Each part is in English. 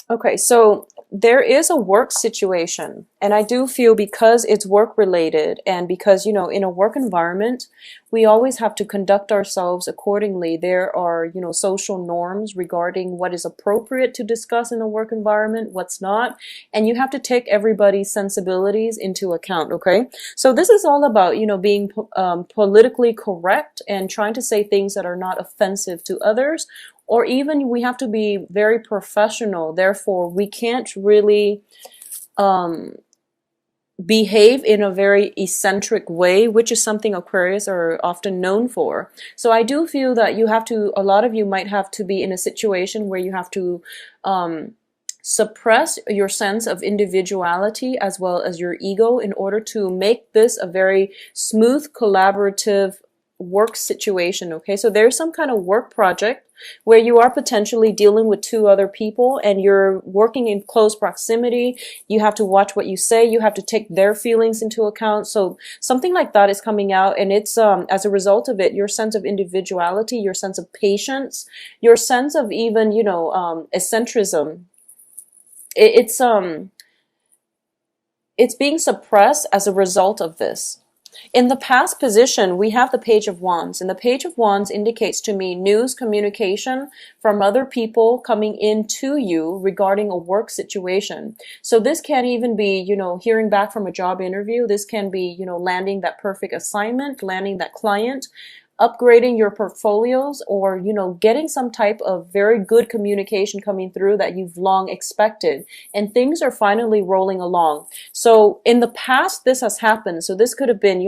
Okay, so there is a work situation, and I do feel because it's work related and because, in a work environment, we always have to conduct ourselves accordingly. There are, social norms regarding what is appropriate to discuss in a work environment, what's not, and you have to take everybody's sensibilities into account, okay? So this is all about, being politically correct and trying to say things that are not offensive to others, or even we have to be very professional. Therefore, we can't really um, behave in a very eccentric way, which is something Aquarius are often known for. So I do feel that a lot of you might have to be in a situation where you have to um, suppress your sense of individuality as well as your ego in order to make this a very smooth, collaborative work situation. Okay, so there's some kind of work project where you are potentially dealing with two other people and you're working in close proximity. You have to watch what you say. You have to take their feelings into account. So something like that is coming out, and it's as a result of it, your sense of individuality, your sense of patience, your sense of even, eccentricism. It's it's being suppressed as a result of this. In the past position, we have the Page of Wands, and the Page of Wands indicates to me news, communication from other people coming into you regarding a work situation. So this can even be, hearing back from a job interview. This can be, landing that perfect assignment, landing that client, upgrading your portfolios, or getting some type of very good communication coming through that you've long expected, and things are finally rolling along. So in the past this has happened, so this could have been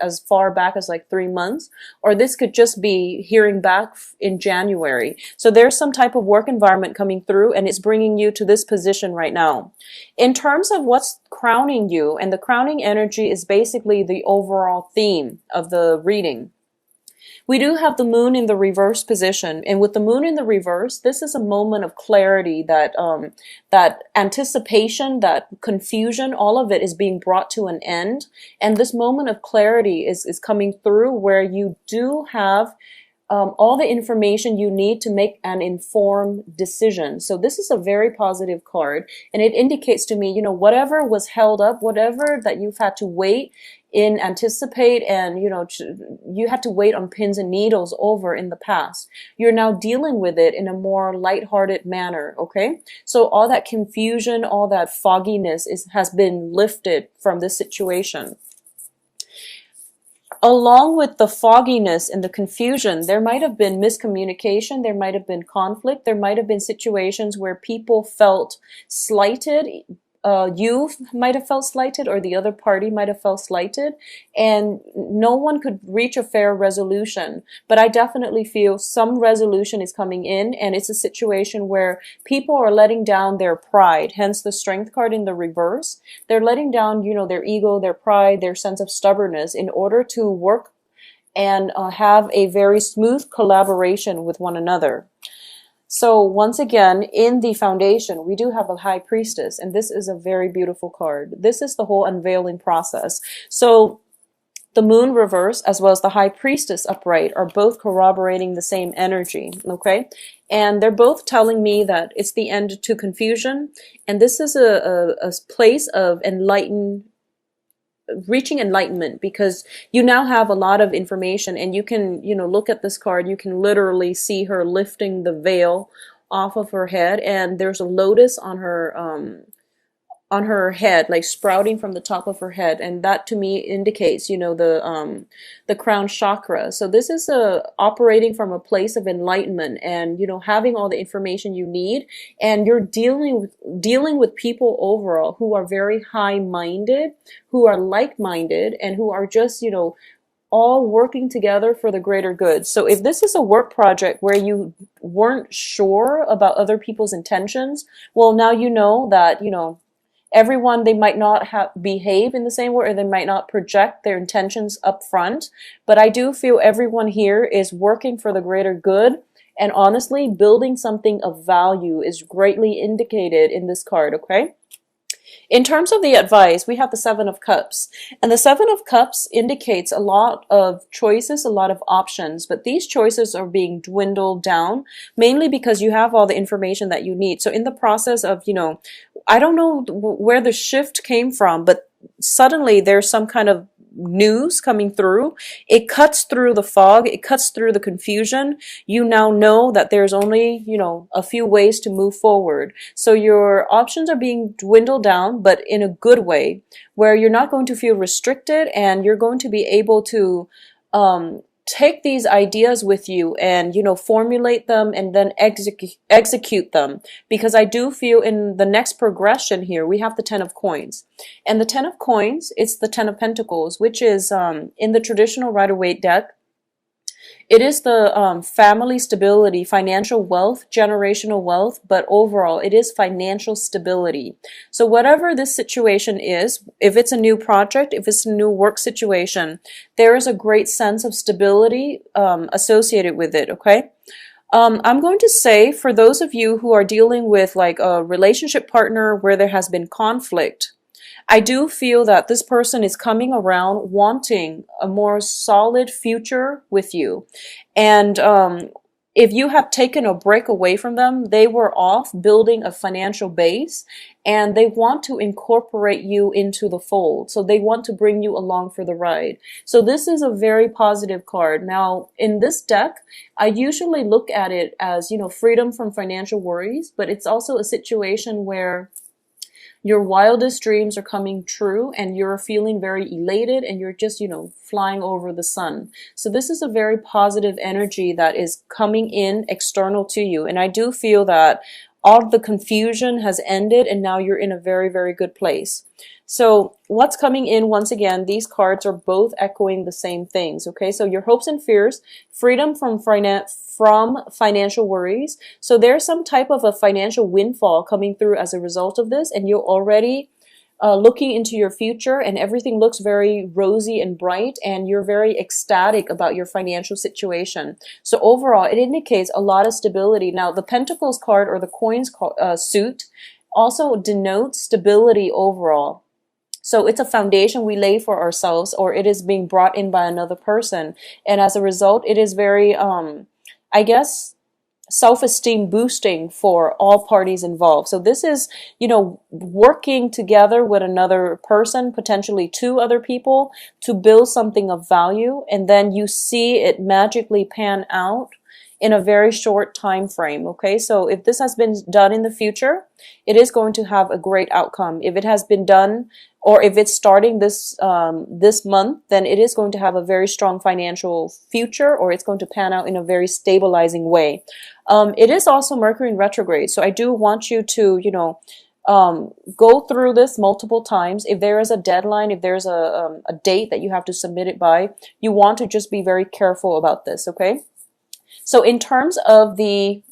as far back as like 3 months, or this could just be hearing back in January. So there's some type of work environment coming through, and it's bringing you to this position right now. In terms of what's crowning you, and the crowning energy is basically the overall theme of the reading. We do have the moon in the reverse position, and with the moon in the reverse, this is a moment of clarity, that anticipation, that confusion, all of it is being brought to an end. And this moment of clarity is coming through where you do have all the information you need to make an informed decision. So this is a very positive card, and it indicates to me, whatever was held up, whatever that you've had to wait in anticipate, and you had to wait on pins and needles over in the past, you're now dealing with it in a more lighthearted manner. Okay, so all that confusion, all that fogginess has been lifted from this situation. Along with the fogginess and the confusion, there might have been miscommunication, there might have been conflict, there might have been situations where people felt slighted. You might have felt slighted, or the other party might have felt slighted, and no one could reach a fair resolution. But I definitely feel some resolution is coming in, and it's a situation where people are letting down their pride, hence the Strength card in the reverse. They're letting down, their ego, their pride, their sense of stubbornness in order to work and have a very smooth collaboration with one another. So once again, in the foundation, we do have a High Priestess, and this is a very beautiful card. This is the whole unveiling process. So the Moon reverse as well as the High Priestess upright are both corroborating the same energy, okay? And they're both telling me that it's the end to confusion, and this is a place of reaching enlightenment, because you now have a lot of information, and you can, look at this card, you can literally see her lifting the veil off of her head, and there's a lotus on her head, like sprouting from the top of her head, and that to me indicates, the crown chakra. So this is operating from a place of enlightenment, and having all the information you need, and you're dealing with people overall who are very high-minded, who are like-minded, and who are just all working together for the greater good. So if this is a work project where you weren't sure about other people's intentions, well, now you know that everyone, they might not behave in the same way, or they might not project their intentions up front. But I do feel everyone here is working for the greater good. And honestly, building something of value is greatly indicated in this card, okay? In terms of the advice, we have the Seven of Cups. And the Seven of Cups indicates a lot of choices, a lot of options, but these choices are being dwindled down, mainly because you have all the information that you need. So in the process of, I don't know where the shift came from, but suddenly there's some kind of news coming through. It cuts through the fog, it cuts through the confusion. You now know that there's only, a few ways to move forward. So your options are being dwindled down, but in a good way, where you're not going to feel restricted and you're going to be able to take these ideas with you and formulate them and then execute them, because I do feel in the next progression here we have the Ten of Coins, and the Ten of Coins, it's the Ten of Pentacles, which is in the traditional Rider-Waite deck. It is the family stability, financial wealth, generational wealth, but overall it is financial stability. So whatever this situation is, if it's a new project, if it's a new work situation, there is a great sense of stability associated with it, okay? I'm going to say for those of you who are dealing with like a relationship partner where there has been conflict, I do feel that this person is coming around wanting a more solid future with you. And if you have taken a break away from them, they were off building a financial base and they want to incorporate you into the fold. So they want to bring you along for the ride. So this is a very positive card. Now, in this deck, I usually look at it as, freedom from financial worries, but it's also a situation where your wildest dreams are coming true and you're feeling very elated and you're just, flying over the sun. So this is a very positive energy that is coming in external to you. And I do feel that all the confusion has ended and now you're in a very, very good place. So what's coming in, once again, these cards are both echoing the same things, okay? So your hopes and fears, freedom from financial worries. So there's some type of a financial windfall coming through as a result of this, and you're already looking into your future and everything looks very rosy and bright and you're very ecstatic about your financial situation. So overall, it indicates a lot of stability. Now, the Pentacles card or the Coins suit also denotes stability overall. So it's a foundation we lay for ourselves, or it is being brought in by another person. And as a result, it is very, I guess, self-esteem boosting for all parties involved. So this is, working together with another person, potentially two other people, to build something of value. And then you see it magically pan out in a very short time frame, okay? So if this has been done in the future, it is going to have a great outcome. If it has been done, or if it's starting this this month, then it is going to have a very strong financial future, or it's going to pan out in a very stabilizing way. It is also Mercury in retrograde, so I do want you to, go through this multiple times. If there is a deadline, if there's a date that you have to submit it by, you want to just be very careful about this, okay? So in terms of the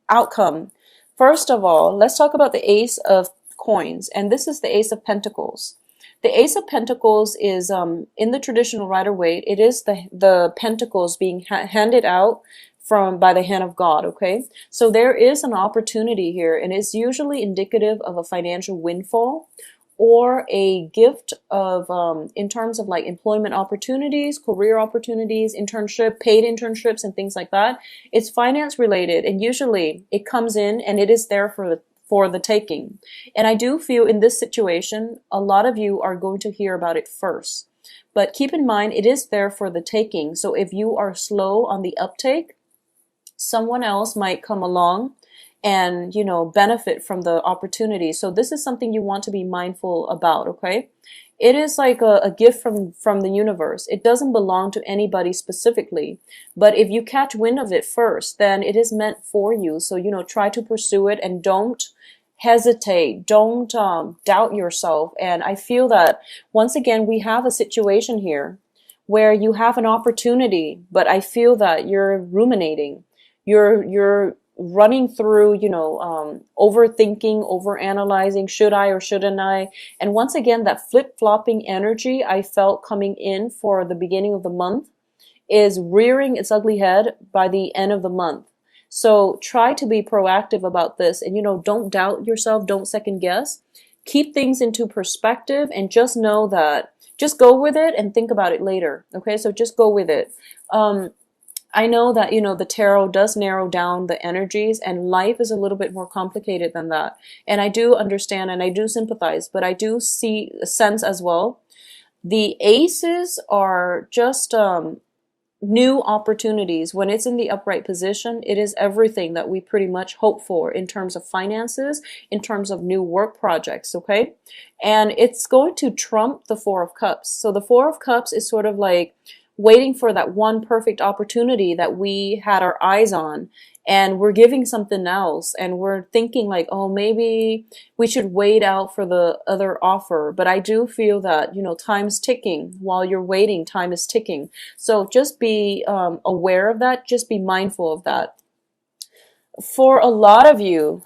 outcome, first of all, let's talk about the Ace of Coins, and this is the Ace of Pentacles. The Ace of Pentacles is, in the traditional Rider-Waite, it is the pentacles being handed out by the hand of God, okay? So there is an opportunity here, and it's usually indicative of a financial windfall or a gift of, in terms of like employment opportunities, career opportunities, paid internships and things like that. It's finance related, and usually it comes in and it is there for the taking. And I do feel in this situation, a lot of you are going to hear about it first. But keep in mind, it is there for the taking. So if you are slow on the uptake, someone else might come along and, benefit from the opportunity. So this is something you want to be mindful about, okay? It is like a gift from the universe. It doesn't belong to anybody specifically. But if you catch wind of it first, then it is meant for you. So, try to pursue it and don't hesitate. Don't doubt yourself. And I feel that, once again, we have a situation here where you have an opportunity, but I feel that you're ruminating. You're running through, overthinking, overanalyzing, should I or shouldn't I? And once again, that flip-flopping energy I felt coming in for the beginning of the month is rearing its ugly head by the end of the month. So try to be proactive about this and, don't doubt yourself, don't second guess. keep things into perspective and just know that, just go with it and think about it later. Okay, so just go with it. I know that, the tarot does narrow down the energies, and life is a little bit more complicated than that. And I do understand and I do sympathize, but I do see a sense as well. The aces are just new opportunities. When it's in the upright position, it is everything that we pretty much hope for in terms of finances, in terms of new work projects, okay? And it's going to trump the Four of Cups. So the Four of Cups is sort of like waiting for that one perfect opportunity that we had our eyes on, and we're giving something else, and we're thinking like, oh, maybe we should wait out for the other offer. But I do feel that, time's ticking. While you're waiting, time is ticking. So just be aware of that. Just be mindful of that. For a lot of you,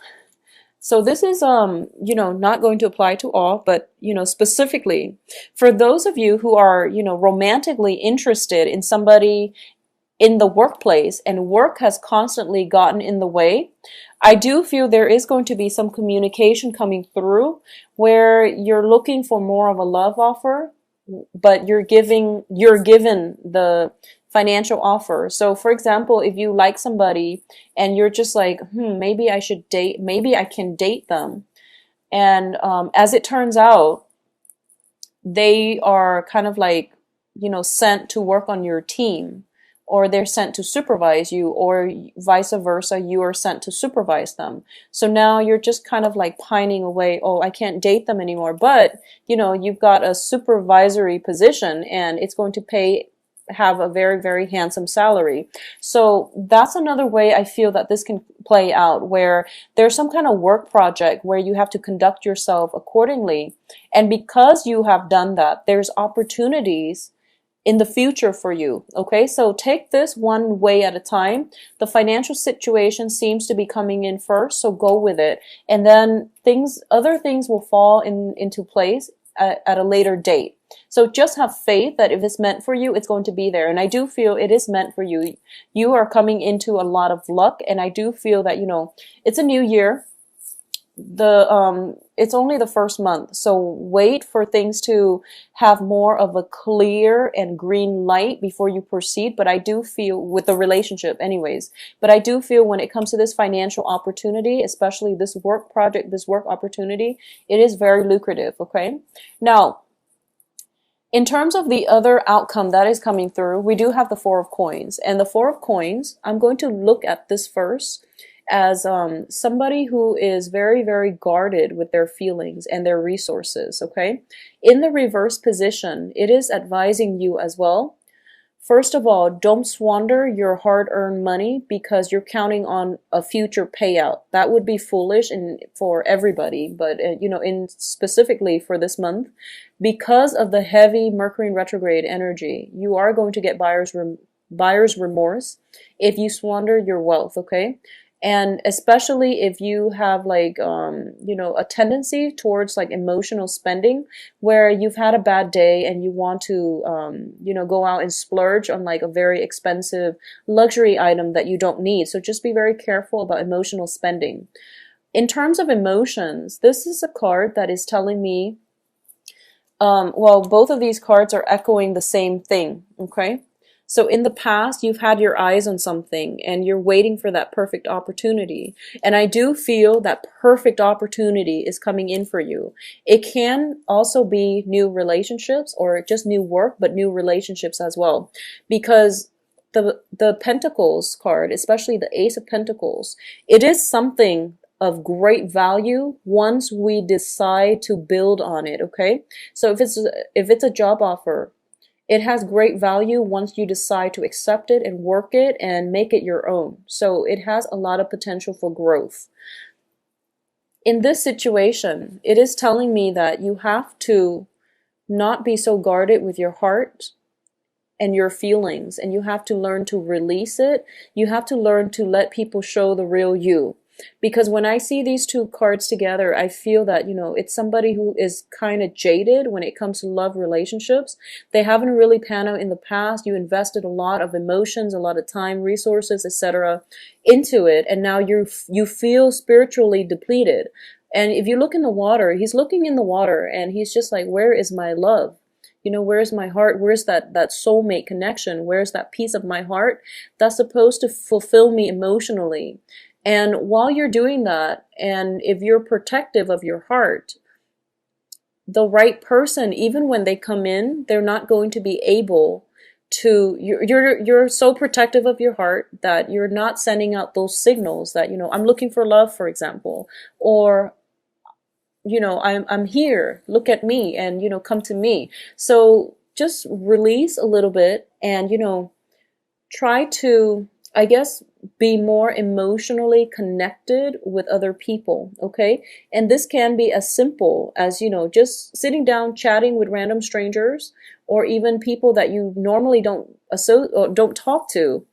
so this is, not going to apply to all, but, specifically for those of you who are, romantically interested in somebody in the workplace and work has constantly gotten in the way, I do feel there is going to be some communication coming through where you're looking for more of a love offer, but you're given the financial offer. So for example, if you like somebody and you're just like, maybe I should date, maybe I can date them. And as it turns out, they are kind of like, sent to work on your team, or they're sent to supervise you, or vice versa, you are sent to supervise them. So now you're just kind of like pining away, oh, I can't date them anymore. But, you've got a supervisory position and it's going to have a very, very handsome salary. So that's another way I feel that this can play out, where there's some kind of work project where you have to conduct yourself accordingly. And because you have done that, there's opportunities in the future for you. Okay, so take this one way at a time. The financial situation seems to be coming in first, so go with it. And then other things will fall into place at a later date. So just have faith that if it's meant for you, it's going to be there. And I do feel it is meant for you. You are coming into a lot of luck. And I do feel that, it's a new year. It's only the first month. So wait for things to have more of a clear and green light before you proceed. But I do feel with the relationship anyways, but I do feel when it comes to this financial opportunity, especially this work project, this work opportunity, it is very lucrative. Okay. Now, in terms of the other outcome that is coming through, we do have the Four of Coins. And the Four of Coins, I'm going to look at this first as somebody who is very, very guarded with their feelings and their resources, okay? In the reverse position, it is advising you as well. First of all, don't squander your hard-earned money because you're counting on a future payout. That would be foolish for everybody, but specifically for this month, because of the heavy Mercury in retrograde energy, you are going to get buyer's remorse if you squander your wealth, okay? And especially if you have like, a tendency towards like emotional spending where you've had a bad day and you want to, go out and splurge on like a very expensive luxury item that you don't need. So just be very careful about emotional spending. In terms of emotions, this is a card that is telling me, both of these cards are echoing the same thing, okay? So in the past, you've had your eyes on something and you're waiting for that perfect opportunity. And I do feel that perfect opportunity is coming in for you. It can also be new relationships or just new work, but new relationships as well. Because the Pentacles card, especially the Ace of Pentacles, it is something of great value once we decide to build on it, okay? So if it's a job offer, it has great value once you decide to accept it and work it and make it your own. So it has a lot of potential for growth. In this situation, it is telling me that you have to not be so guarded with your heart and your feelings, and you have to learn to release it. You have to learn to let people show the real you. Because when I see these two cards together, I feel that, it's somebody who is kind of jaded when it comes to love relationships. They haven't really panned out in the past. You invested a lot of emotions, a lot of time, resources, etc. into it. And now you feel spiritually depleted. And if you look in the water, he's looking in the water and he's just like, where is my love? You know, where's my heart? Where's that soulmate connection? Where's that piece of my heart that's supposed to fulfill me emotionally? And while you're doing that, and if you're protective of your heart, the right person, even when they come in, they're not going to be able to, you're so protective of your heart that you're not sending out those signals that, you know, I'm looking for love, for example, or, you know, I'm here, look at me, and, you know, come to me. So just release a little bit and, you know, try to, I guess, be more emotionally connected with other people, okay? And this can be as simple as, you know, just sitting down chatting with random strangers, or even people that you normally don't talk to,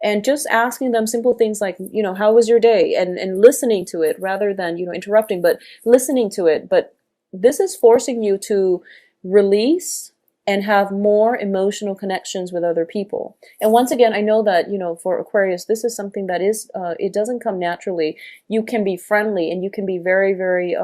and just asking them simple things like, you know, how was your day? And listening to it rather than, you know, interrupting, but listening to it. But this is forcing you to release and have more emotional connections with other people. And once again, I know that, you know, for Aquarius, this is something that is, it doesn't come naturally. You can be friendly and you can be very, very,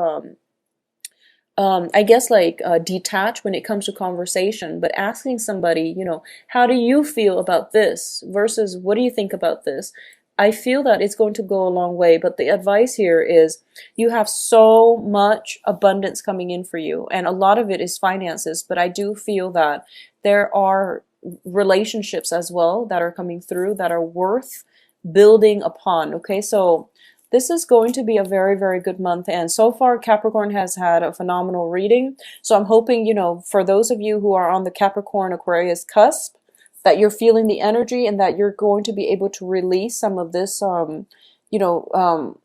I guess like detached when it comes to conversation, but asking somebody, you know, how do you feel about this versus what do you think about this? I feel that it's going to go a long way, but the advice here is you have so much abundance coming in for you, and a lot of it is finances, but I do feel that there are relationships as well that are coming through that are worth building upon. Okay, so this is going to be a very, very good month. And so far, Capricorn has had a phenomenal reading. So I'm hoping, you know, for those of you who are on the Capricorn Aquarius cusp, that you're feeling the energy and that you're going to be able to release some of this, you know,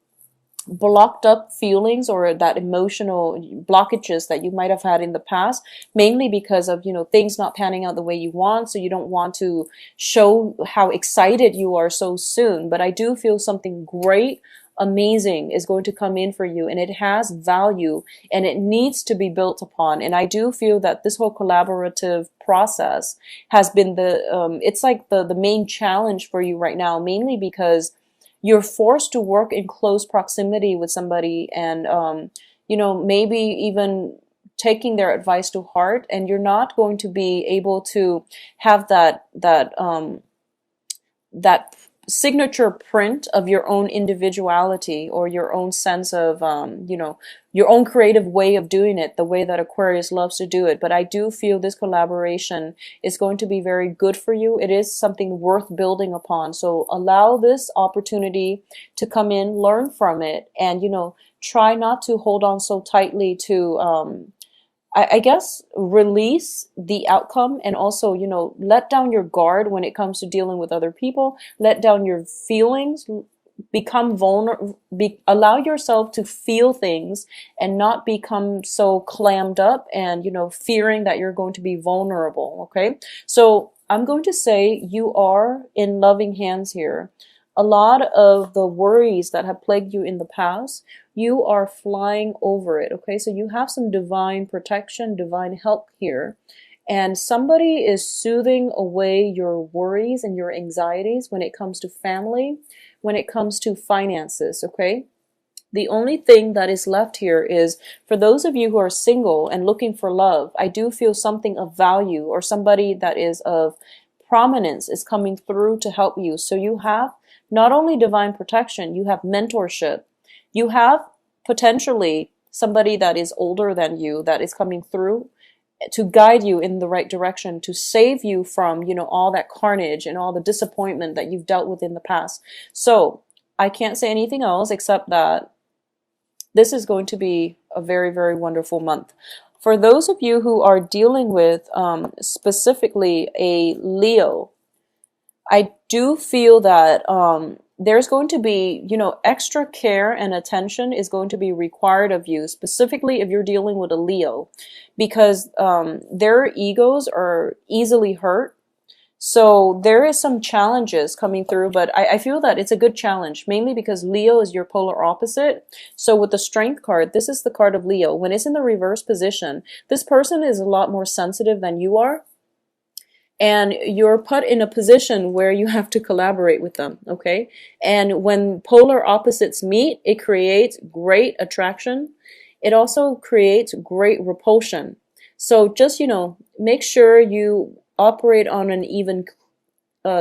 blocked up feelings or that emotional blockages that you might have had in the past, mainly because of, you know, things not panning out the way you want. So you don't want to show how excited you are so soon. But I do feel something great, amazing is going to come in for you, and it has value and it needs to be built upon. And I do feel that this whole collaborative process has been it's like the main challenge for you right now, mainly because you're forced to work in close proximity with somebody, and you know, maybe even taking their advice to heart, and you're not going to be able to have that signature print of your own individuality or your own sense of, you know, your own creative way of doing it, the way that Aquarius loves to do it. But I do feel this collaboration is going to be very good for you. It is something worth building upon. So allow this opportunity to come in, learn from it, and, you know, try not to hold on so tightly to, I guess, release the outcome, and also, you know, let down your guard when it comes to dealing with other people. Let down your feelings, become vulnerable, allow yourself to feel things and not become so clammed up and, you know, fearing that you're going to be vulnerable. Okay. So I'm going to say you are in loving hands here. A lot of the worries that have plagued you in the past, you are flying over it. Okay, so you have some divine protection, divine help here. And somebody is soothing away your worries and your anxieties when it comes to family, when it comes to finances. Okay, the only thing that is left here is for those of you who are single and looking for love, I do feel something of value or somebody that is of prominence is coming through to help you. So you have not only divine protection, you have mentorship. You have potentially somebody that is older than you that is coming through to guide you in the right direction, to save you from, you know, all that carnage and all the disappointment that you've dealt with in the past. So I can't say anything else except that this is going to be a very, very wonderful month. For those of you who are dealing with specifically a Leo, I do feel that there's going to be, you know, extra care and attention is going to be required of you, specifically if you're dealing with a Leo, because their egos are easily hurt. So there is some challenges coming through, but I feel that it's a good challenge, mainly because Leo is your polar opposite. So with the Strength card, this is the card of Leo. When it's in the reverse position, this person is a lot more sensitive than you are. and you're put in a position where you have to collaborate with them, okay? And when polar opposites meet, it creates great attraction. It also creates great repulsion. So just, make sure you operate on an even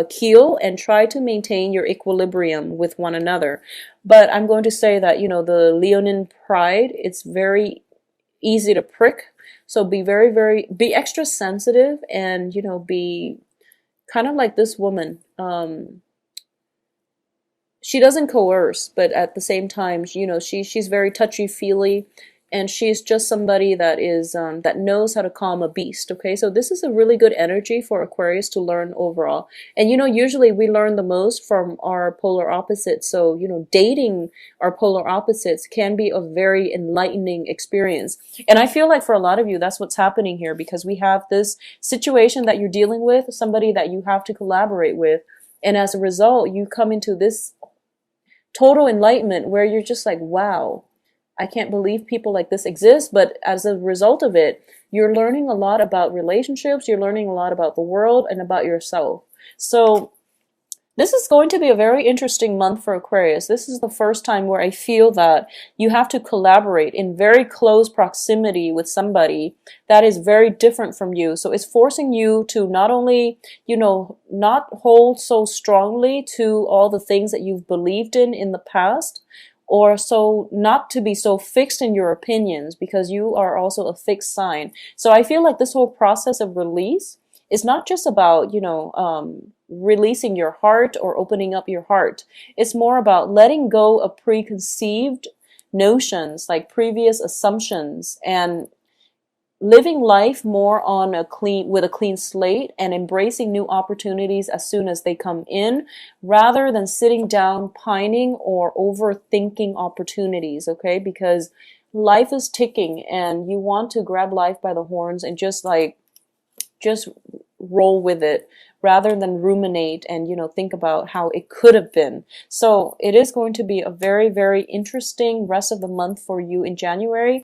keel and try to maintain your equilibrium with one another. But I'm going to say that, the Leonine pride, it's very easy to prick. So be be extra sensitive, and, be kind of like this woman. She doesn't coerce, but at the same time, she's very touchy feely, and she's just somebody that is that knows how to calm a beast. Okay, so this is a really good energy for Aquarius to learn overall. And usually we learn the most from our polar opposites. So dating our polar opposites can be a very enlightening experience. And I feel like for a lot of you, that's what's happening here, because we have this situation that you're dealing with, somebody that you have to collaborate with, and as a result, you come into this total enlightenment where you're just like, wow, I can't believe people like this exist. But as a result of it, you're learning a lot about relationships, you're learning a lot about the world and about yourself. So this is going to be a very interesting month for Aquarius. This is the first time where I feel that you have to collaborate in very close proximity with somebody that is very different from you. So it's forcing you to not only, not hold so strongly to all the things that you've believed in the past, or so not to be so fixed in your opinions, because you are also a fixed sign. So I feel like this whole process of release is not just about, releasing your heart or opening up your heart. It's more about letting go of preconceived notions, like previous assumptions, and living life more on with a clean slate, and embracing new opportunities as soon as they come in, rather than sitting down pining or overthinking opportunities, okay? Because life is ticking, and you want to grab life by the horns and just roll with it, rather than ruminate and think about how it could have been. So it is going to be a very, very interesting rest of the month for you in January.